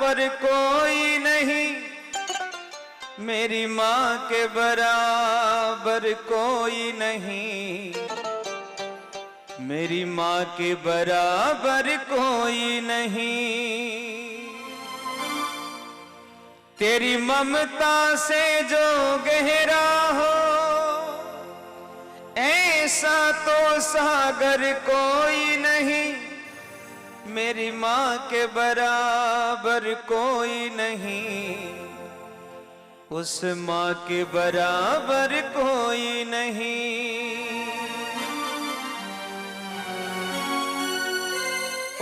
पर कोई नहीं, मेरी माँ के बराबर कोई नहीं, मेरी माँ के बराबर कोई नहीं। तेरी ममता से जो गहरा हो, ऐसा तो सागर कोई नहीं, मेरी माँ के बराबर कोई नहीं, उस माँ के बराबर कोई नहीं।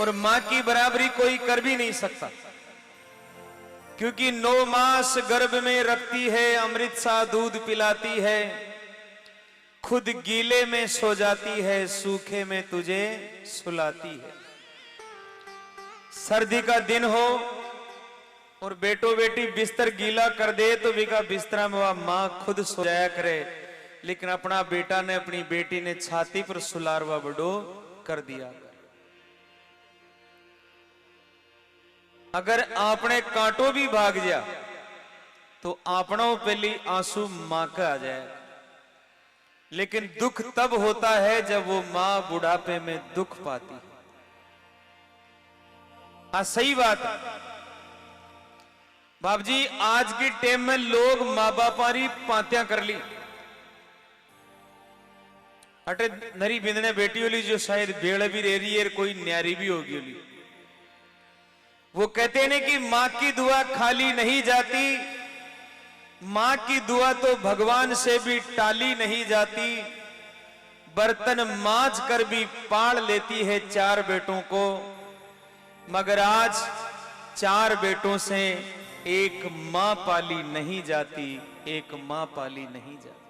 और माँ की बराबरी कोई कर भी नहीं सकता, क्योंकि 9 मास गर्भ में रखती है, अमृत सा दूध पिलाती है, खुद गीले में सो जाती है, सूखे में तुझे सुलाती है। सर्दी का दिन हो और बेटो बेटी बिस्तर गीला कर दे तो बिका बिस्तरा में वह मां खुद सो जाया करे, लेकिन अपना बेटा ने अपनी बेटी ने छाती पर सुलारवा बड़ो कर दिया। अगर आपने कांटो भी भाग जा तो आपनों पहली आंसू मां का आ जाए, लेकिन दुख तब होता है जब वो मां बुढ़ापे में दुख पाती है। हाँ सही बात है बाप जी, आज के टाइम में लोग माँ बापारी पांत्यां कर ली। अटे नरी बिंदने बेटी होली जो शायद बेड़ भी रह रही है, कोई न्यारी भी होगी होली। वो कहते हैं कि मां की दुआ खाली नहीं जाती, मां की दुआ तो भगवान से भी टाली नहीं जाती, बर्तन मांज कर भी पाल लेती है 4 बेटों को, मगर आज 4 बेटों से एक मां पाली नहीं जाती, एक मां पाली नहीं जाती।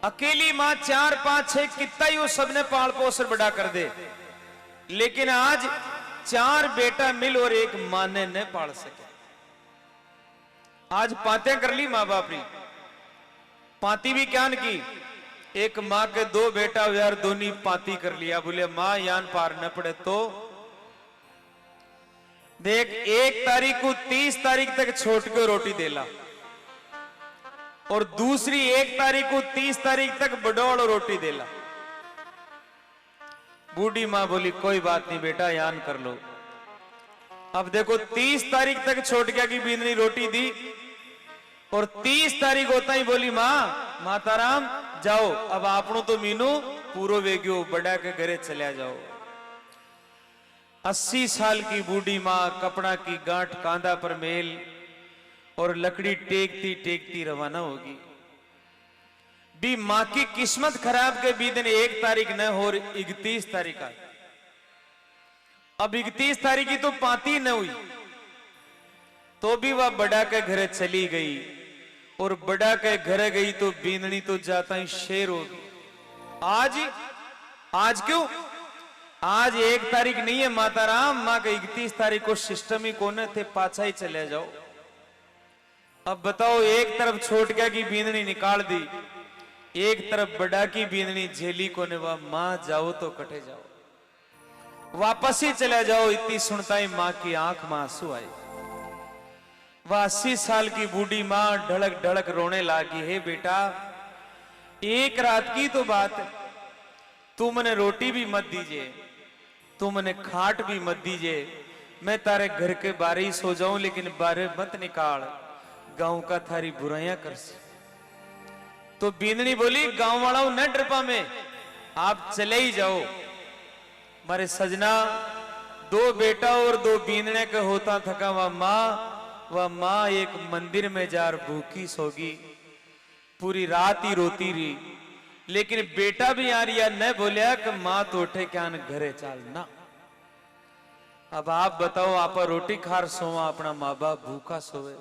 अकेली मां 4, 5, 6 कितना ही वो सबने पाल पोषण बड़ा कर दे, लेकिन आज 4 बेटा मिल और एक मां ने न पाल सके। आज पाते कर ली मां बाप ने, पाती भी क्या की, एक मां के 2 बेटा यार दोनों पाती कर लिया। बोले मां यान पार न पड़े तो देख 1 तारीख को 30 तारीख तक छोट के रोटी देला, और दूसरी 1 तारीख को 30 तारीख तक बडोड़ रोटी देला। बूढ़ी मां बोली कोई बात नहीं बेटा यान कर लो। अब देखो 30 तारीख तक छोटकिया की बींदनी रोटी दी, और 30 तारीख होता ही बोली मां माताराम जाओ, अब आपनो तो मीनू पूरो वेग्यो, बड़ा के घरे चले जाओ। 80 साल की बूढ़ी मां कपड़ा की गांठ कांधा पर मेल और लकड़ी टेकती टेकती रवाना होगी। भी मां की किस्मत खराब के भी दिन 1 तारीख न हो 31 तारीख आ। अब 31 तारीख की तो पाती न हुई, तो भी वह बड़ा के घरे चली गई, और बड़ा के घरे गई तो बींदनी तो जाता ही शेर होगी। आज क्यों? आज 1 तारीख नहीं है माताराम, मां के 31 तारीख को सिस्टम ही कोने थे, पाछा ही चले जाओ। अब बताओ, एक तरफ छोटकिया की बींदनी निकाल दी, एक तरफ बड़ा की बींदनी झेली कोने, वह मां जाओ तो कटे जाओ, वापस ही चले जाओ। इतनी सुनता ही मां की आंख में आंसू आए। वह 80 साल की बूढ़ी मां ढड़क ढड़क रोने लगी, है बेटा 1 रात की तो बात है, तू मने रोटी भी मत दीजिए, तू मने खाट भी मत दीजिए, मैं तारे घर के बारे ही सो जाऊं, लेकिन बारे मत निकाल, गांव का थारी बुराइयां कर सी। तो बींदनी बोली गांव वाला न डरपा में, आप चले ही जाओ। मारे सजना 2 बेटा और 2 बींदने का होता थका वह मां एक मंदिर में जार भूखी सोगी, पूरी रात ही रोती रही, लेकिन बेटा भी आ रिया न बोलिया कि मां तो उठे क्या न घरे चालना। अब आप बताओ, आप रोटी खार सोवा, अपना माँ बाप भूखा सोवे,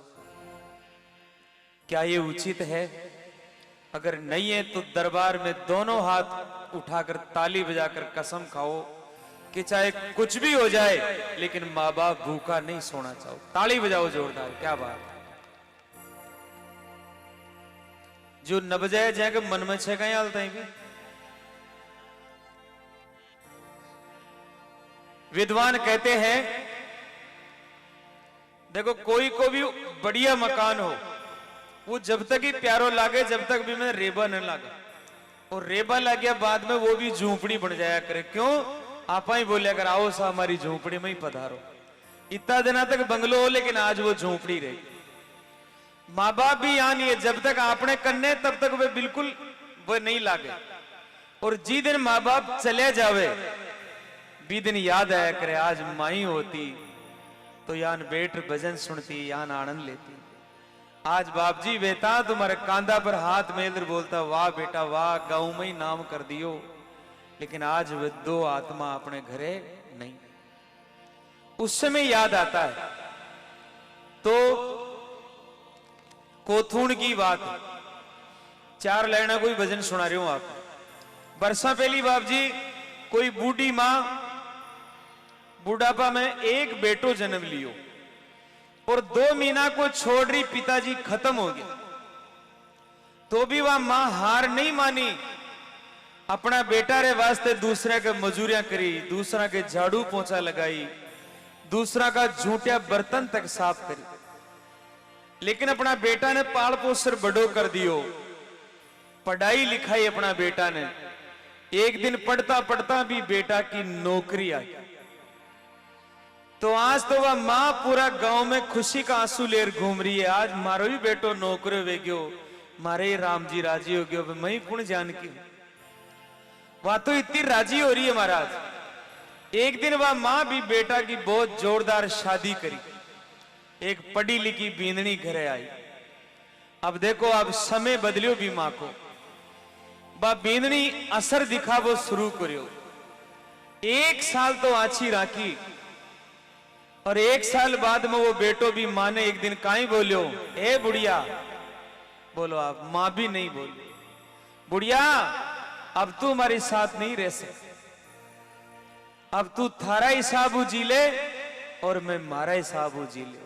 क्या ये उचित है? अगर नहीं है तो दरबार में दोनों हाथ उठाकर ताली बजाकर कसम खाओ कि चाहे कुछ भी हो जाए, लेकिन माँ बाप भूखा नहीं सोना चाहो। ताली बजाओ जोरदार, क्या बात। जो न बजाए जाएगा मन में छे कहीं आलता भी। विद्वान कहते हैं देखो कोई को भी बढ़िया मकान हो, वो जब तक ही प्यारो लागे जब तक भी मैं रेबा न लागा, और रेबा लग गया बाद में वो भी झूंपड़ी बन जाया करे। क्यों? आपा ही बोलिया कर आओ सा हमारी झूंपड़ी में ही पधारो। इतना दिना तक बंगलो हो लेकिन आज वो झूंपड़ी रही। माँ बाप भी यहाँ नहीं है, जब तक आपने करने तब तक वे बिल्कुल वो नहीं लागे। और जी दिन माँ बाप चले जावे बी दिन याद आया करे आज माई होती तो यान बेट भजन सुनती, यान आनंद लेती। आज बाप जी बेटा तुम्हारे कांधा पर हाथ मेल बोलता वाह बेटा वाह, गाँव में ही नाम कर दियो। लेकिन आज वे दो आत्मा अपने घरे नहीं। उस समय याद आता है। तो कोथूण की बात, 4 लाइना कोई भजन सुना रही हूं आप। बरसा पहली बाप जी कोई बूढ़ी मां बुढ़ापा में एक बेटो जन्म लियो और 2 महीना को छोड़ रही पिताजी खत्म हो गया, तो भी वह मां हार नहीं मानी। अपना बेटा रे वास्ते दूसरे के मजूरियां करी, दूसरा के झाड़ू पोंछा लगाई, दूसरा का झूठिया बर्तन तक साफ करी। लेकिन अपना बेटा ने पाल पोसर बड़ो कर दियो, पढ़ाई लिखाई अपना बेटा ने। एक दिन पढ़ता पढ़ता भी बेटा की नौकरी आई। तो आज तो वह मां पूरा गांव में खुशी का आंसू लेर घूम रही है। आज मारो भी बेटो नौकरी वे गयो, मारे राम जी राजी हो गयो, मैं पुण्य जान की वह तो इतनी राजी हो रही है महाराज। एक दिन वह मां भी बेटा की बहुत जोरदार शादी करी, एक पढ़ी लिखी बींदनी घरे आई। अब देखो अब समय बदलियो भी मां को, वह बींदनी असर दिखा वो शुरू करियो। 1 साल तो आछी राखी और 1 साल बाद में वो बेटो भी मां ने एक दिन काई बोलियो, ए बुढ़िया, बोलो आप, मां भी नहीं बोली, बुढ़िया अब तू हमारे साथ नहीं रह सकती, अब तू थारा हिसाब जी ले और मैं मारा हिसाब जी ले।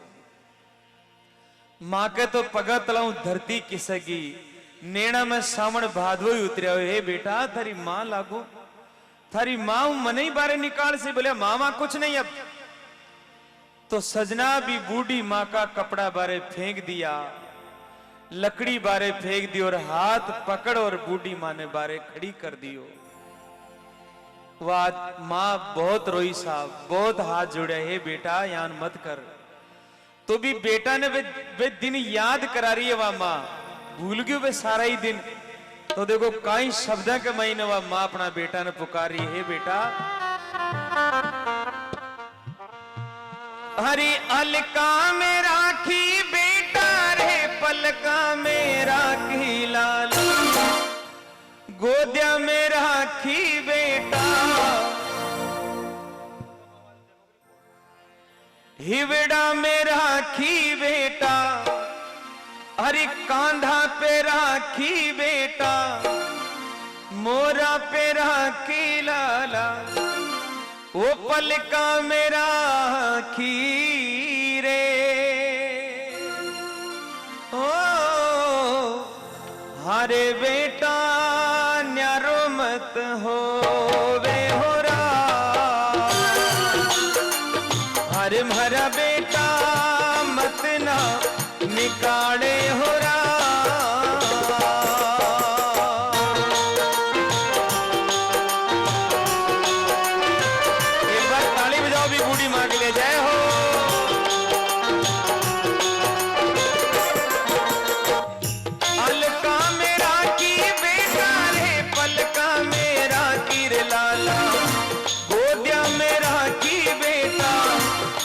मां के तो पगा तलाऊ धरती किसगी, नेणा में सामण भादवो ही उतरिया हो। हे बेटा थारी मां लागो, थारी मां मन ही बारे निकाल से। बोले मामा कुछ नहीं अब तो सजना भी बूढ़ी मां का कपड़ा बारे फेंक दिया, लकड़ी बारे फेंक दी और हाथ पकड़ और बूढ़ी मां ने बारे खड़ी कर दियो। वह मां बहुत रोई साहब, बहुत हाथ जोड़े, हे बेटा यान मत कर। तो भी बेटा ने वे दिन याद करा रही है। वह मां भूल गई वे सारा ही दिन। तो देखो कई शब्द के महीने वह मां अपना बेटा ने पुकार रही है, बेटा हरी अलका में राखी बेटा रे, पलका में राखी लाला, गोदिया में राखी बेटा, हिवड़ा में राखी बेटा, हरी कांधा पे राखी बेटा, मोरा पे राखी लाला, वो पलका में राखी रे। ओ हरे बेटा न्यारो मत हो वे हो रा, हरे हरा बेटा मत ना निकाले हो रा। एक बार ताली बजाओ भी बूढ़ी मां के लिए, जय हो। अलका में राखी बेटा रे, पलका में राखी रे लाला, गोदिया में राखी बेटा,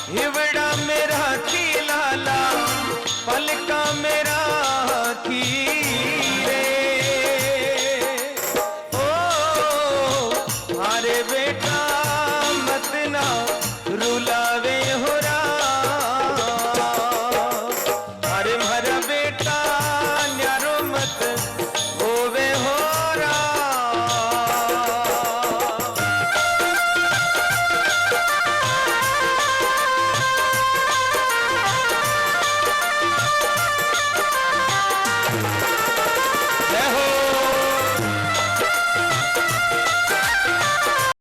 हिवड़ा में राखी लाला, पलका में राखी रे। ओ हरे बेटा